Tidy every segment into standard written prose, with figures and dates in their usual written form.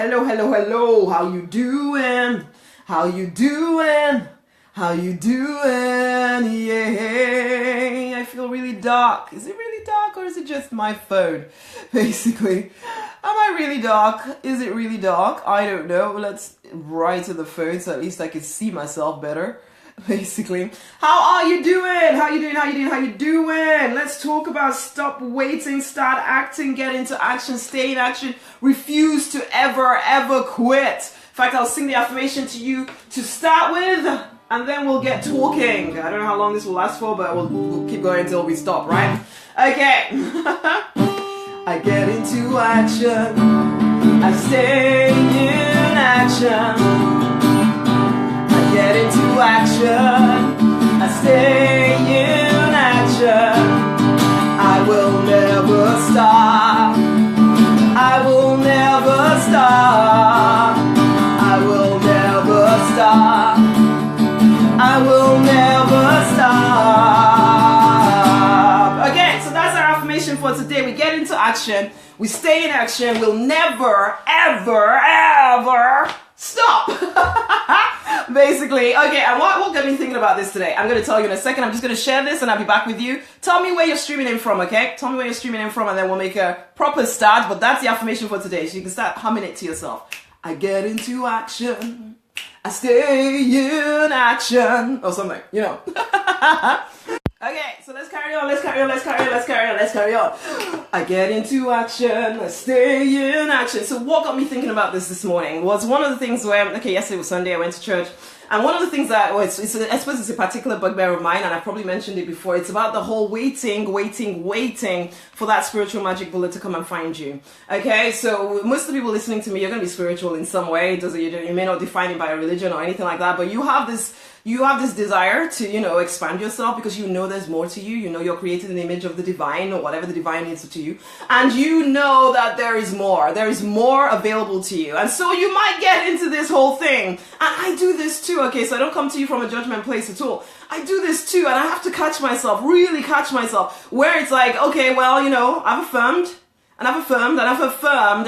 Hello, hello, hello. How you doing? How you doing? How you doing? Yeah, I feel really dark. Is it really dark or is it just my phone? Basically, am I really dark? Is it really dark? I don't know. Let's write to the phone so at least I can see myself better. Basically, how are you doing? How you doing? How you doing? How you doing? Let's talk about stop waiting, start acting, get into action, stay in action, refuse to ever quit. In fact, I'll sing the affirmation to you to start with, and then we'll get talking. I don't know how long this will last for, but we'll keep going until we stop, right? Okay. I get into action, I stay in action. Get into action, I stay in action. I will never stop. I will never stop. I will never stop. I will never stop. Okay, so that's our affirmation for today. We get into action, we stay in action, we'll never, ever stop. Basically, okay, and what got me thinking about this today? I'm going to tell you in a second. I'm just going to share this and I'll be back with you. Tell me where you're streaming in from, okay? Tell me where you're streaming in from and then we'll make a proper start. But that's the affirmation for today. So you can start humming it to yourself. I get into action. I stay in action. Or something, you know. Okay, so let's carry on. I get into action, I stay in action. So what got me thinking about this morning was one of the things where, okay, yesterday was Sunday, I went to church. And one of the things that, I suppose it's a particular bugbear of mine, and I've probably mentioned it before, it's about the whole waiting for that spiritual magic bullet to come and find you. Okay, so most of the people listening to me, you're going to be spiritual in some way. You may not define it by a religion or anything like that, but you have this desire to, expand yourself because you know there's more to you. You know you're created in the image of the divine or whatever the divine is to you. And you know that there is more. There is more available to you. And so you might get into this whole thing. And I do this too, okay? So I don't come to you from a judgment place at all. I do this too, and I have to really catch myself, where it's like, okay, well, I've affirmed. And I've affirmed,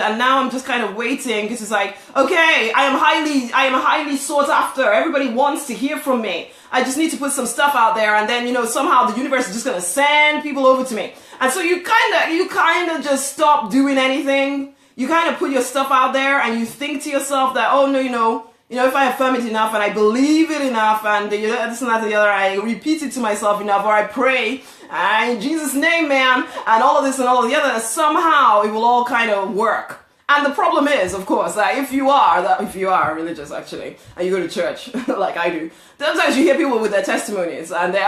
and now I'm just kind of waiting because it's like, okay, I am highly sought after. Everybody wants to hear from me. I just need to put some stuff out there, and then, somehow the universe is just gonna send people over to me. And so you kind of just stop doing anything. You kind of put your stuff out there, and you think to yourself that, oh no, if I affirm it enough and I believe it enough and this and that and the other, I repeat it to myself enough, or I pray in Jesus' name, man, and all of this and all of the other, somehow it will all kind of work. And the problem is, of course, that if you are religious actually, and you go to church like I do, sometimes you hear people with their testimonies and they,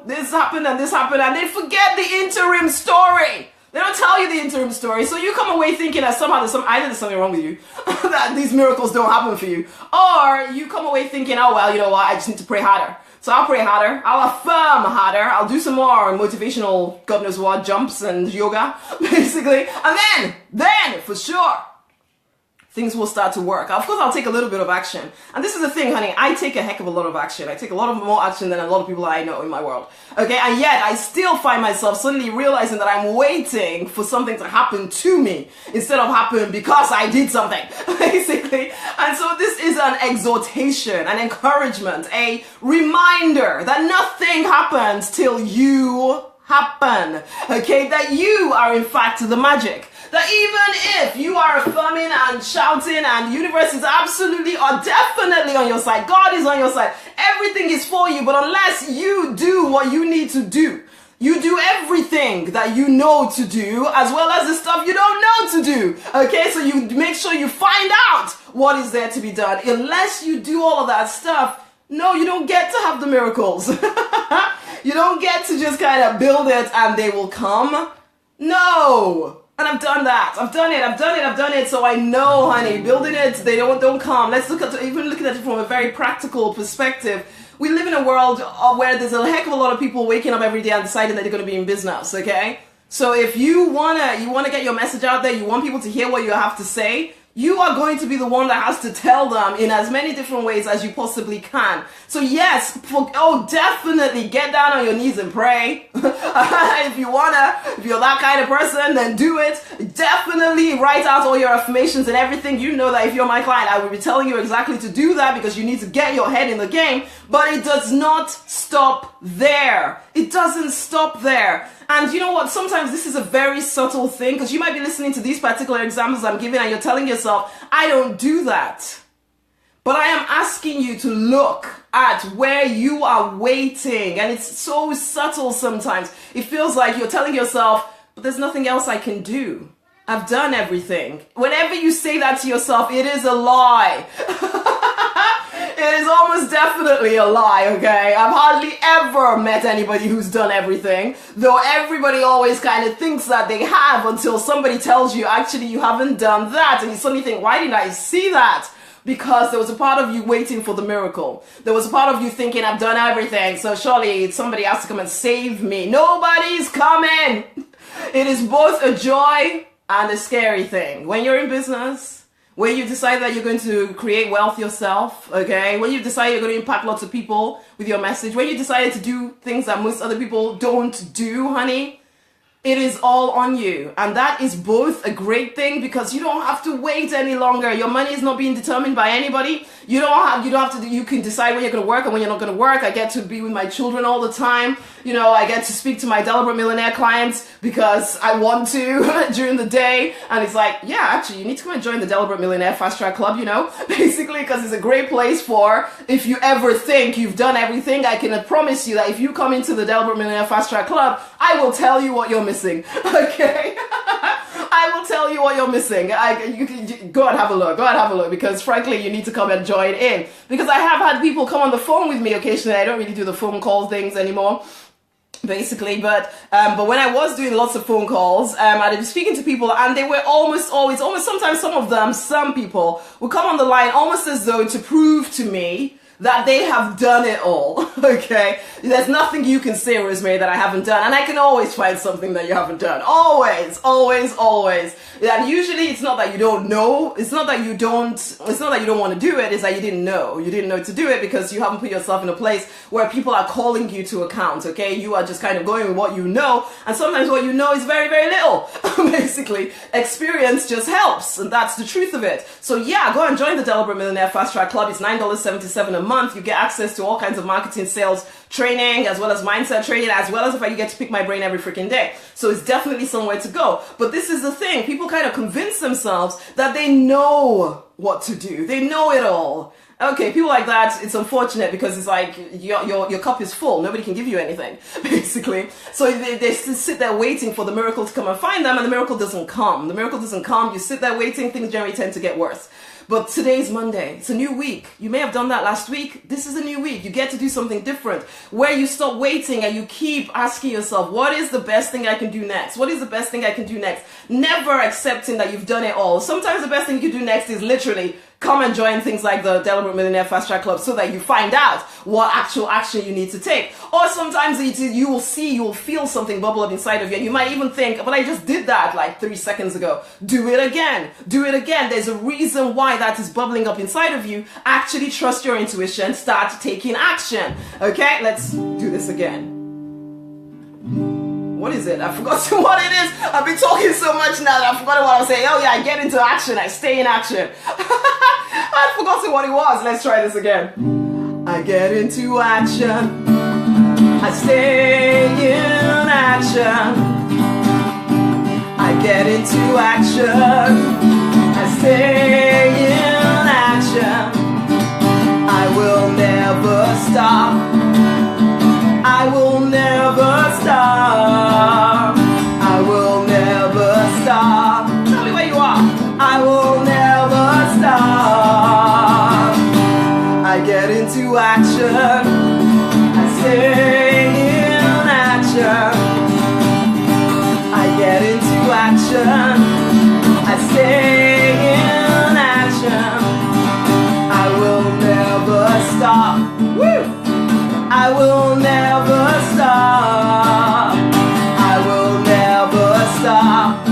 this happened, and they forget the interim story. They don't tell you the interim story, so you come away thinking that somehow either there's something wrong with you, that these miracles don't happen for you, or you come away thinking, oh well, you know what, I just need to pray harder. So I'll pray harder, I'll affirm harder, I'll do some more motivational, God knows what, jumps and yoga, basically, and then, for sure, things will start to work. Of course, I'll take a little bit of action. And this is the thing, honey, I take a heck of a lot of action. I take a lot of more action than a lot of people I know in my world. Okay, and yet I still find myself suddenly realizing that I'm waiting for something to happen to me instead of happen because I did something, basically. And so this is an exhortation, an encouragement, a reminder that nothing happens till you happen. Okay, that you are in fact the magic. That even if you are affirming and shouting and the universe is absolutely or definitely on your side, God is on your side, everything is for you, but unless you do what you need to do, you do everything that you know to do as well as the stuff you don't know to do. Okay, so you make sure you find out what is there to be done. Unless you do all of that stuff, no, you don't get to have the miracles. You don't get to just kind of build it and they will come. No. And I've done that. I've done it. So I know, honey, building it, they don't come. Let's look at it from a very practical perspective. We live in a world where there's a heck of a lot of people waking up every day and deciding that they're going to be in business, okay? So if you wanna get your message out there, you want people to hear what you have to say, you are going to be the one that has to tell them in as many different ways as you possibly can. So yes, definitely get down on your knees and pray. If you're that kind of person, then do it. Definitely definitely write out all your affirmations and everything. You know that if you're my client, I will be telling you exactly to do that because you need to get your head in the game. But it does not stop there. It doesn't stop there. And you know what? Sometimes this is a very subtle thing because you might be listening to these particular examples I'm giving and you're telling yourself, I don't do that. But I am asking you to look at where you are waiting. And it's so subtle sometimes. It feels like you're telling yourself, but there's nothing else I can do. I've done everything. Whenever you say that to yourself, it is a lie. It is almost definitely a lie, okay? I've hardly ever met anybody who's done everything, though everybody always kind of thinks that they have until somebody tells you, actually, you haven't done that. And you suddenly think, why didn't I see that? Because there was a part of you waiting for the miracle. There was a part of you thinking, I've done everything, so surely somebody has to come and save me. Nobody's coming. It is both a joy and a scary thing. When you're in business, when you decide that you're going to create wealth yourself, okay? When you decide you're going to impact lots of people with your message, when you decide to do things that most other people don't do, honey, it is all on you. And that is both a great thing because you don't have to wait any longer. Your money is not being determined by anybody. You don't have to, you can decide when you're going to work and when you're not going to work. I get to be with my children all the time. You know, I get to speak to my Delaware Millionaire clients because I want to during the day. And it's like, yeah, actually, you need to come and join the Delaware Millionaire Fast Track Club, you know, basically, because it's a great place for, if you ever think you've done everything, I can promise you that if you come into the Delaware Millionaire Fast Track Club, I will tell you what you're missing, okay? I will tell you what you're missing. You can go and have a look. Go and have a look because frankly, you need to come and join in. Because I have had people come on the phone with me occasionally. I don't really do the phone call things anymore, basically. But when I was doing lots of phone calls, I'd be speaking to people and they were almost sometimes some people would come on the line almost as though to prove to me that they have done it all, okay? There's nothing you can say, Rosemary, that I haven't done. And I can always find something that you haven't done. Always, always, always. And usually it's not that you don't know. It's not that you don't want to do it. It's that you didn't know. You didn't know to do it because you haven't put yourself in a place where people are calling you to account, okay? You are just kind of going with what you know. And sometimes what you know is very, very little. Basically, experience just helps. And that's the truth of it. So yeah, go and join the Delaware Millionaire Fast Track Club. It's $9.77 a month. You get access to all kinds of marketing, sales, training, as well as mindset training, as well as if you get to pick my brain every freaking day. So it's definitely somewhere to go. But this is the thing. People kind of convince themselves that they know what to do. They know it all. Okay, people like that, it's unfortunate because it's like your cup is full. Nobody can give you anything, basically. So they sit there waiting for the miracle to come and find them, and the miracle doesn't come. The miracle doesn't come. You sit there waiting, things generally tend to get worse. But today's Monday. It's a new week. You may have done that last week. This is a new week. You get to do something different where you stop waiting and you keep asking yourself, what is the best thing I can do next? What is the best thing I can do next? Never accepting that you've done it all. Sometimes the best thing you can do next is literally come and join things like the Delaware Millionaire Fast Track Club so that you find out what actual action you need to take. Or sometimes you will feel something bubble up inside of you and you might even think, but I just did that like 3 seconds ago. Do it again. Do it again. There's a reason why that is bubbling up inside of you. Actually trust your intuition. Start taking action. Okay, let's do this again. What is it? I forgot what it is. I've been talking so much now that I forgot what I was saying. Oh yeah, I get into action. I stay in action. I'd forgotten what it was. Let's try this again. I get into action. I stay in action. I get into action. I stay in action. I will never stop. I will never stop. I will never stop. Tell me where you are. I will never stop. I get into action. I stay in action. I get into action. I stay in action. I will never stop. Woo! I will never stop. I will never stop.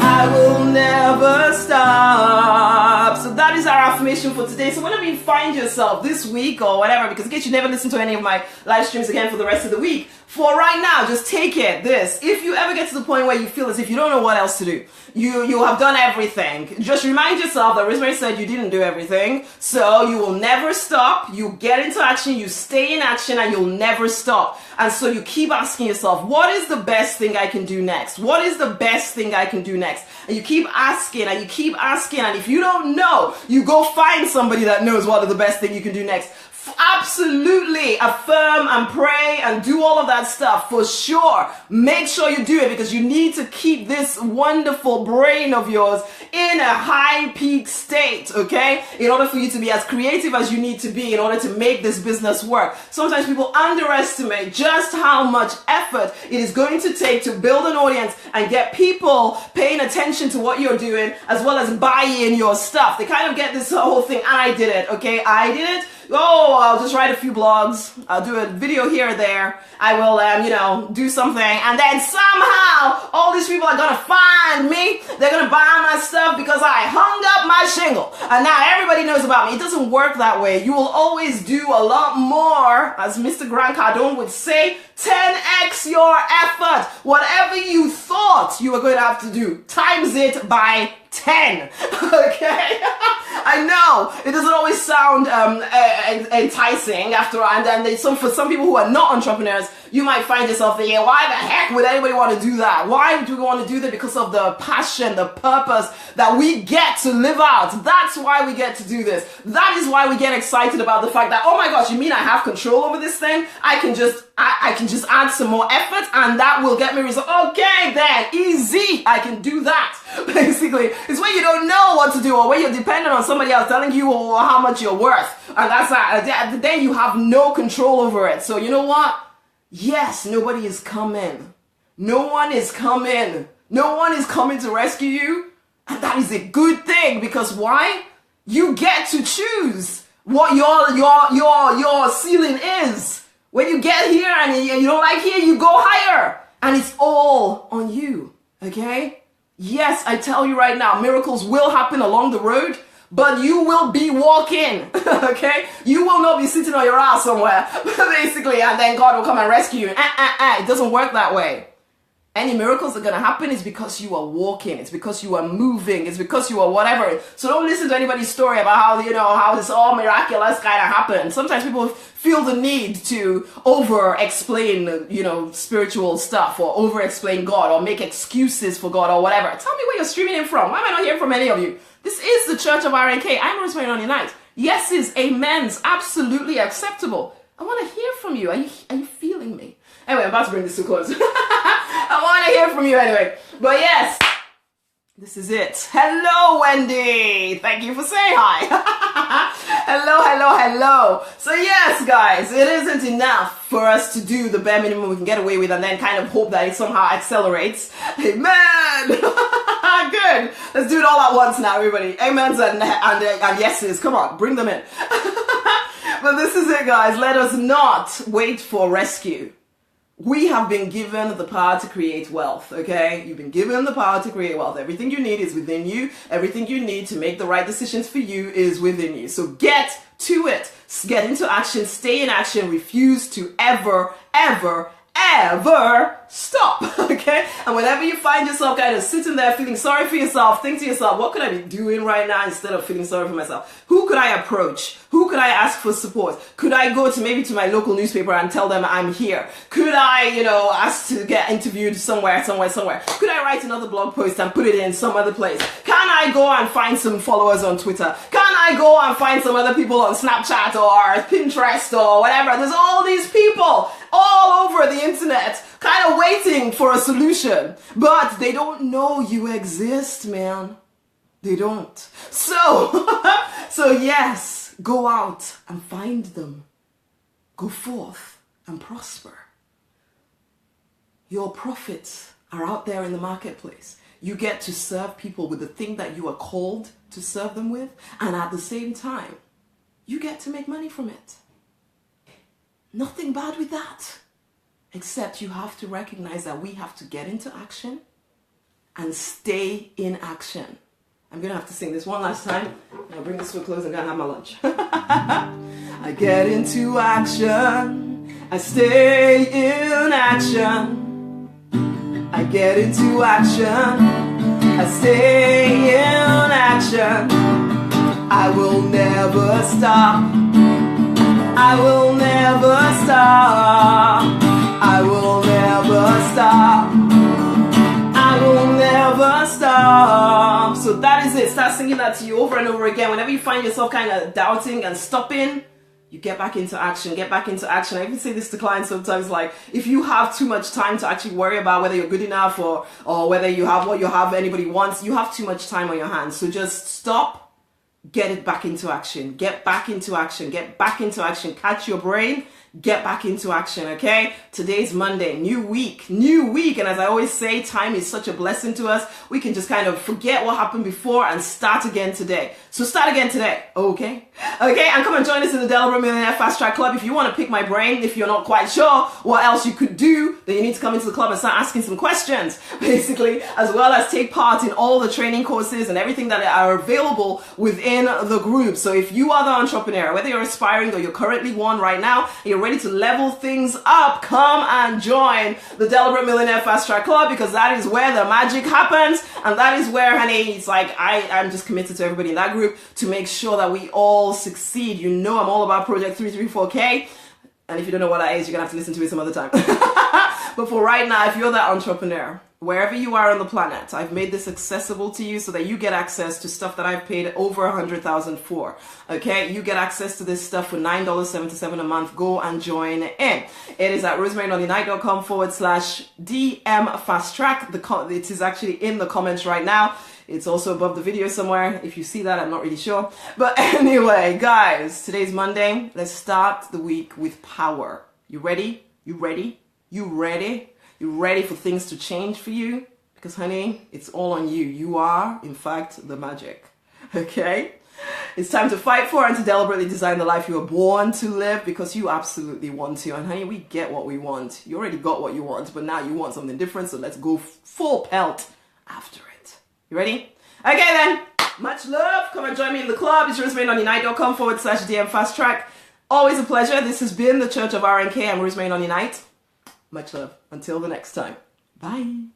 I will never stop. So that is our affirmation for today. So whenever you find yourself this week or whatever, because in case you never listen to any of my live streams again for the rest of the week, For right now, just take it, this. If you ever get to the point where you feel as if you don't know what else to do, you have done everything, just remind yourself that Rosemary said you didn't do everything, so you will never stop. You get into action, you stay in action, and you'll never stop. And so you keep asking yourself, what is the best thing I can do next? What is the best thing I can do next? And you keep asking, and you keep asking, and if you don't know, you go find somebody that knows what is the best thing you can do next. Absolutely affirm and pray and do all of that stuff for sure. Make sure you do it, because you need to keep this wonderful brain of yours in a high peak state, okay? In order for you to be as creative as you need to be in order to make this business work. Sometimes people underestimate just how much effort it is going to take to build an audience and get people paying attention to what you're doing, as well as buying your stuff. They kind of get this whole thing, I did it, okay? I did it. Oh, I'll just write a few blogs. I'll do a video here or there. I will, do something. And then somehow all these people are going to find me. They're going to buy my stuff because I hung up my shingle. And now everybody knows about me. It doesn't work that way. You will always do a lot more, as Mr. Grant Cardone would say, 10x your effort. Whatever you thought you were going to have to do, times it by 10. Okay? I know it doesn't always sound enticing after all, and then for some people who are not entrepreneurs, you might find yourself thinking, why the heck would anybody want to do that? Why do we want to do that? Because of the passion, the purpose that we get to live out. That's why we get to do this. That is why we get excited about the fact that, oh my gosh, you mean I have control over this thing? I can just add some more effort and that will get me results. Okay then, easy, I can do that. Basically, it's when you don't know what to do, or when you're dependent on somebody else telling you how much you're worth, and that's that. Then you have no control over it. So you know what? Yes, nobody is coming. No one is coming. No one is coming to rescue you, and that is a good thing, because why? You get to choose what your ceiling is. When you get here and you don't like here, you go higher, and it's all on you. Okay? Yes, I tell you right now, miracles will happen along the road, but you will be walking, okay? You will not be sitting on your ass somewhere, basically, and then God will come and rescue you. It doesn't work that way. Any miracles that are going to happen is because you are walking. It's because you are moving. It's because you are whatever. So don't listen to anybody's story about how this all miraculous kind of happened. Sometimes people feel the need to over-explain, spiritual stuff, or over-explain God, or make excuses for God, or whatever. Tell me where you're streaming in from. Why am I not hearing from any of you? This is the Church of RNK. I'm Rosemary Nonny Knight. Yeses, amens, absolutely acceptable. I want to hear from you. Are you feeling me? Anyway, I'm about to bring this to a close. I want to hear from you anyway. But yes, this is it. Hello, Wendy. Thank you for saying hi. Hello. So yes, guys, it isn't enough for us to do the bare minimum we can get away with and then kind of hope that it somehow accelerates. Amen. Good. Let's do it all at once now, everybody. Amens and yeses. Come on, bring them in. But this is it, guys. Let us not wait for rescue. We have been given the power to create wealth, okay? You've been given the power to create wealth. Everything you need is within you. Everything you need to make the right decisions for you is within you. So get to it. Get into action. Stay in action. Refuse to ever stop, okay? And whenever you find yourself kind of sitting there feeling sorry for yourself, think to yourself, what could I be doing right now instead of feeling sorry for myself? Who could I approach? Who could I ask for support? Could I go to maybe to my local newspaper and tell them I'm here? Could I, ask to get interviewed somewhere? Could I write another blog post and put it in some other place? Can I go and find some followers on Twitter? Can I go and find some other people on Snapchat or Pinterest or whatever? There's all these people all over the internet kind of waiting for a solution, but they don't know you exist, man. They don't. So yes, go out and find them. Go forth and prosper. Your profits are out there in the marketplace. You get to serve people with the thing that you are called to serve them with, and at the same time, you get to make money from it. Nothing bad with that. Except you have to recognize that we have to get into action and stay in action. I'm going to have to sing this one last time. I'll bring this to a close and I'm going to have my lunch. I get into action I stay in action. I get into action. I stay in action. I will never stop. I will never stop. I will never stop. I will never stop. So that is it. Start singing that to you over and over again. Whenever you find yourself kind of doubting and stopping, you get back into action. Get back into action. I even say this to clients sometimes, like, if you have too much time to actually worry about whether you're good enough or whether you have what you have anybody wants, you have too much time on your hands. So just stop, get it back into action. Get back into action. Get back into action. Catch your brain. Get back into action, okay? Today's Monday, new week. And as I always say, time is such a blessing to us. We can just kind of forget what happened before and start again today. So start again today, okay? Okay, and come and join us in the Delaware Millionaire Fast Track Club. If you want to pick my brain, if you're not quite sure what else you could do, then you need to come into the club and start asking some questions, basically, as well as take part in all the training courses and everything that are available within the group. So if you are the entrepreneur, whether you're aspiring or you're currently one right now, you're ready to level things up, come and join the Delaware Millionaire Fast Track Club, because that is where the magic happens, and that is where, honey, it's like I'm just committed to everybody in that group to make sure that we all succeed. You know I'm all about Project 334K, and if you don't know what that is, you're gonna have to listen to it some other time. But for right now, if you're that entrepreneur, wherever you are on the planet, I've made this accessible to you so that you get access to stuff that I've paid over $100,000 for. Okay, you get access to this stuff for $9.77 a month. Go and join in. It is at rosemarynonnynight.com/DM fast track. It is actually in the comments right now. It's also above the video somewhere. If you see that, I'm not really sure. But anyway, guys, today's Monday. Let's start the week with power. You ready? You ready? You ready? You ready for things to change for you? Because, honey, it's all on you. You are, in fact, the magic. Okay? It's time to fight for and to deliberately design the life you were born to live, because you absolutely want to. And, honey, we get what we want. You already got what you want, but now you want something different, so let's go full pelt after it. You ready? Okay, then. Much love. Come and join me in the club. It's rosemarynonnynight.com/DM fast track. Always a pleasure. This has been the Church of RNK. I'm Rosemary Nonny Night. Much love. Until the next time. Bye.